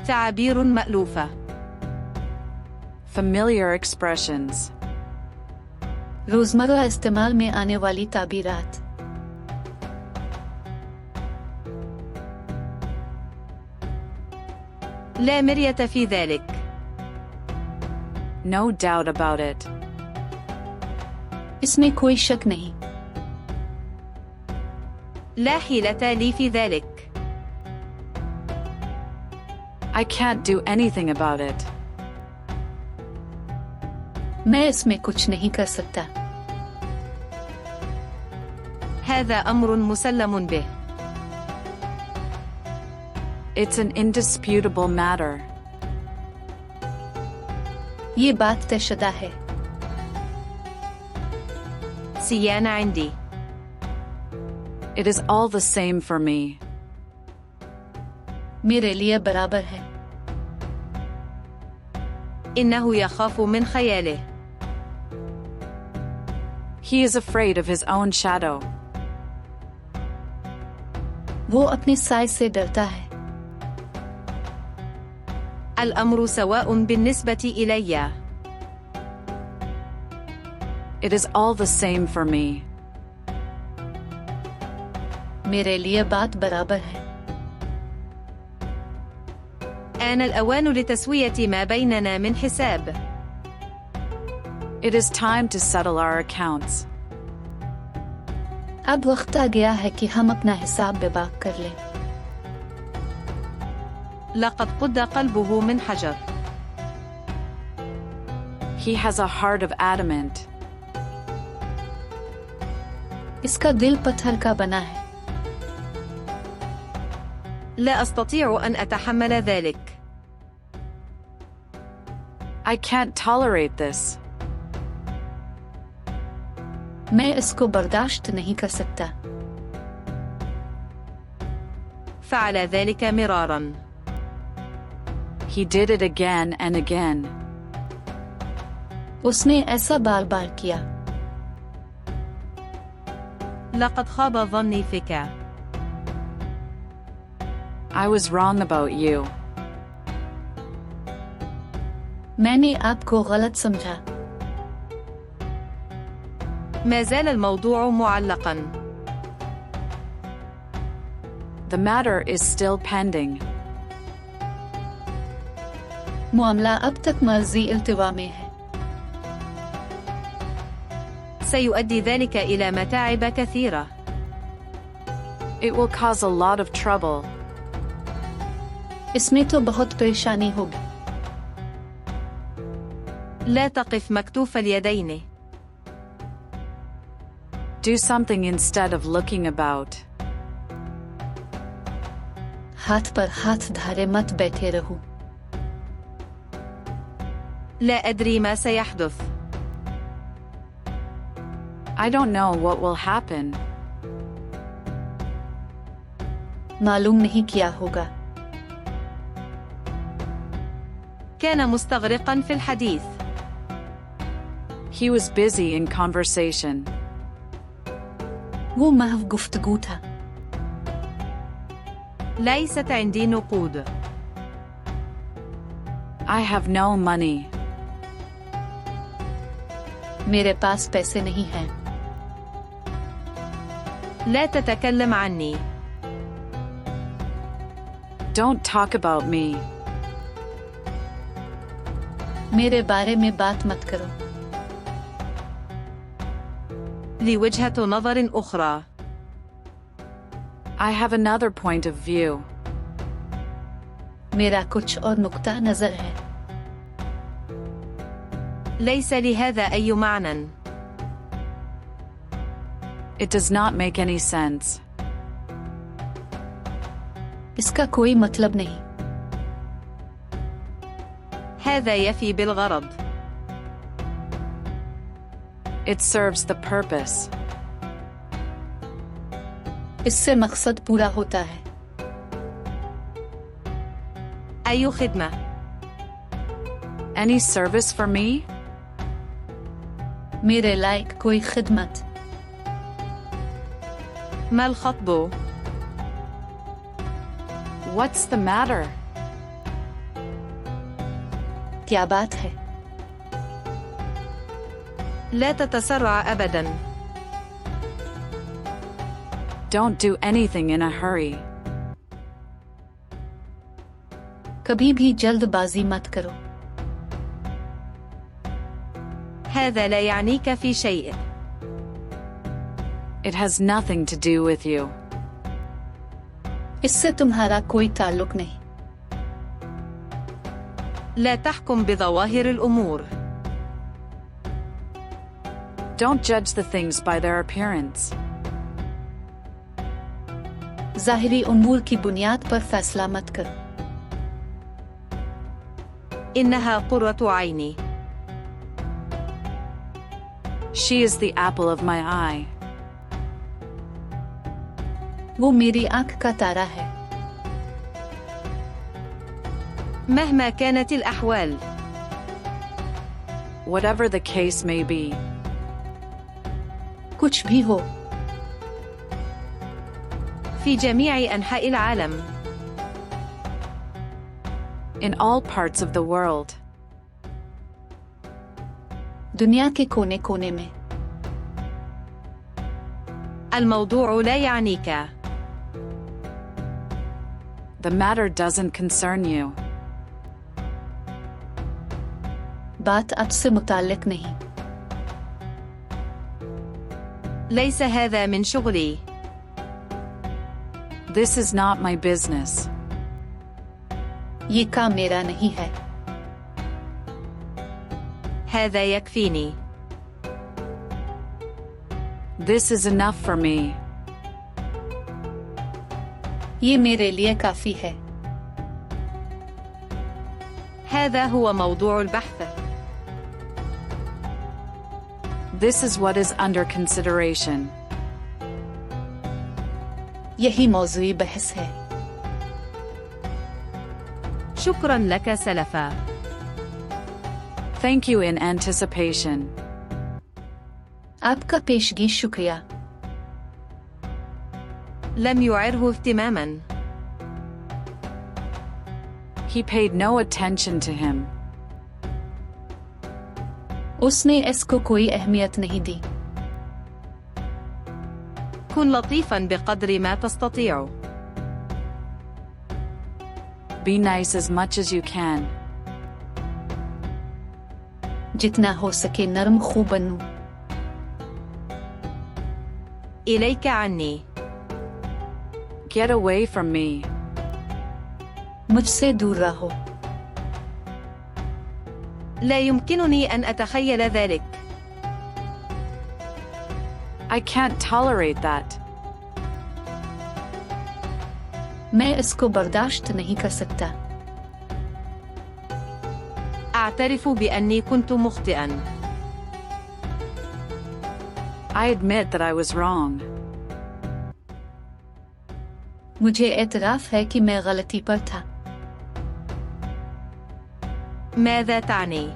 تعابير مألوفة. Familiar expressions. रोजमर्रा इस्तेमाल में आने वाली ताबीरात। لا مرية في ذلك. No doubt about it. इसमें कोई शक नहीं। لا حيلة لي في ذلك. I can't do anything about it. मैं इसमें कुछ नहीं कर सकता। هذا أمر مسلم به. It's an indisputable matter. ये बात तयशुदा है। سيان عندي. It is all the same for me. मेरे लिए बराबर है। إنه يخاف من خياله. He is afraid of his own shadow. वो अपनी साइज से डरता है। الأمر سواء بالنسبة إلي. It is all the same for me. मेरे लिए बात बराबर है। آن الأوان لتسوية ما بيننا من حساب. It is time to settle our accounts. अब वक्त आ गया है कि हम अपना हिसाब बेबाक कर लें। لقد قد قلبه من حجر. He has a heart of adamant. इसका दिल पत्थर का बना है। لا أستطيع أن أتحمل ذلك. I can't tolerate this. मैं इसको बर्दाश्त नहीं कर सकता। فعل ذلك مراراً. He did it again and again. उसने ऐसा बार बार किया। لقد خاب ظني فيك. I was wrong about you. मैंने आपको गलत समझा। ما زال الموضوع معلقاً. The matter is still pending. मामला अब तक मर्जी इल्तिवा में है। سيؤدي ذلك إلى متاعب كثيرة. It will cause a lot of trouble. इसमें तो बहुत परेशानी होगी। لا तقف مكتوف اليدين. Do something instead of looking about. हाथ पर हाथ धारे मत बैठे रहो। لا أدري ما سيحدث. I don't know what will happen. मालूम नहीं क्या होगा। كان مستغرقاً في الحديث. He was busy in conversation. वो महव गुफ्तगू था। ليست عندي نقود. I have no money. मेरे पास पैसे नहीं हैं। لا تتكلم عني. Don't talk about me. मेरे बारे में बात मत करो। لي وجهة نظر أخرى. I have another point of view. मेरा कुछ और नुक्ता नजर है। ليس لهذا أي معنى. It does not make any sense. इसका कोई मतलब नहीं। هذا يفي بالغرض. It serves the purpose. इससे मकसद पूरा होता है। أي خدمة؟ Any service for me? मेरे लायक कोई खिदमत। ما الخطب؟ What's the matter? क्या बात है? لا تتسرع أبداً. Don't do anything in a hurry. कभी भी जल्दबाजी मत करो. هذا لا يعنيك في شيء. It has nothing to do with you. इससे तुम्हारा कोई ताल्लुक नहीं. لا تحكم بظواهر الأمور. Don't judge the things by their appearance. ज़ाहिरी उमूर की बुनियाद पर फैसला मत करो. إنها قرة عيني. She is the apple of my eye. वो मेरी आंख का तारा है. مهما كانت الأحوال. Whatever the case may be. कुछ भी हो. في جميع أنحاء العالم. In all parts of the world. दुनिया के कोने कोने में. الموضوع لا يعنيك. The matter doesn't concern you. बात आपसे मुताल्लिक नहीं. ليس هذا من شغلي. This is not my business. ये काम मेरा नहीं है. هذا يكفيني. This is enough for me. ये मेरे लिए काफी है. هذا هو موضوع البحث. This is what is under consideration. यही मौज़ूई बहस है. شكراً لك سلفا. Thank you in anticipation. आपका पेशगी शुक्रिया. لم يعره اهتماماً. He paid no attention to him. उसने इसको कोई अहमियत नहीं दी. كن لطيفاً بقدر ما تستطيع. Be nice as much as you can. जितना हो सके नरम खू बनूं. إليك عني. Get away from me. मुझसे दूर रहो. لا يمكنني أن أتخيل ذلك. I can't tolerate that. मैं इसको बर्दाश्त नहीं कर सकता. أعترف بأني كنت مخطئاً. I admit that I was wrong. मुझे एतराफ़ है कि मैं गलती पर था. ماذا تعني؟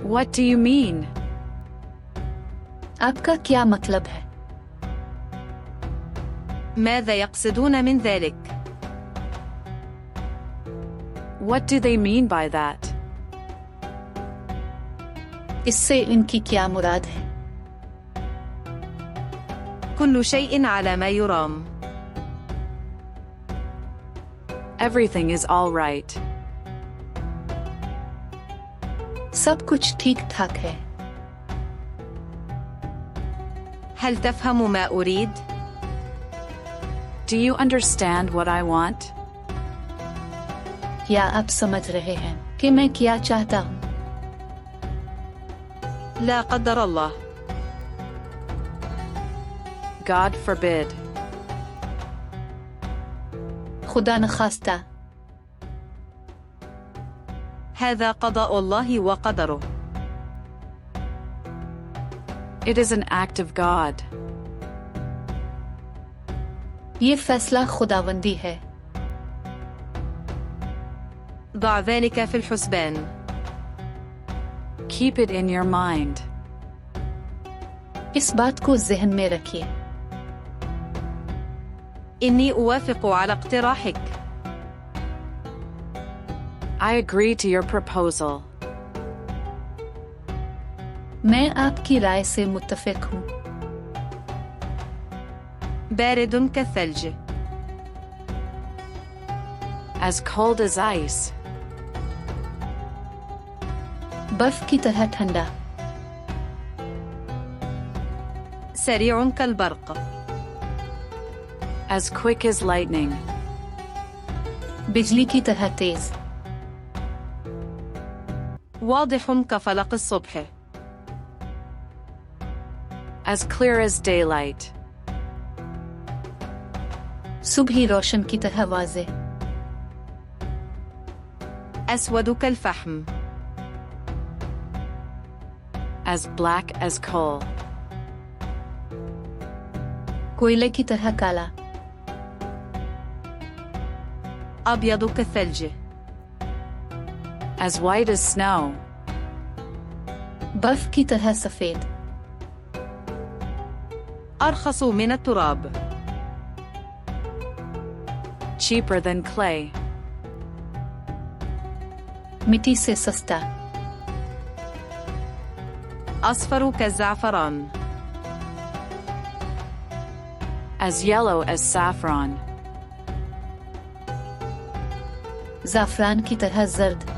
What do you mean? आपका क्या मतलब है? ماذا يقصدون من ذلك؟ What do they mean by that? इससे इनकी क्या मुराद है? كل شيء على ما يرام. Everything is all right. सब कुछ ठीक ठाक है. هل تفهم ما أريد؟ Do you understand what I want? क्या आप समझ रहे हैं कि मैं क्या चाहता हूँ? لا قدر الله. God forbid. खुदा नखास्ता. هذا قضاء الله وقدره. It is an act of God. ये फैसला खुदावंदी है. ضع ذلك في الحسبان. Keep it in your mind. इस बात को ज़हन में रखिए. إني أوافق على اقتراحك. I agree to your proposal. मैं आपकी राय से मुत्तफिक हूँ. بارد كالثلج. As cold as ice. बर्फ की तरह ठंडा. سريع كالبرق. As quick as lightning. बिजली की तरह तेज. واضح كفلق الصبح. As clear as daylight. सुबह रोशन की तरह वाज़ेह. أسود كالفحم. As black as coal. कोयले की तरह काला. أبيض كالثلج. As white as snow. बर्फ की तरह सफेद. أرخص من التراب. Cheaper than clay. मिट्टी से सस्ता. أصفر كالزعفران. As yellow as saffron. ज़ाफ़रान की तरह जर्द.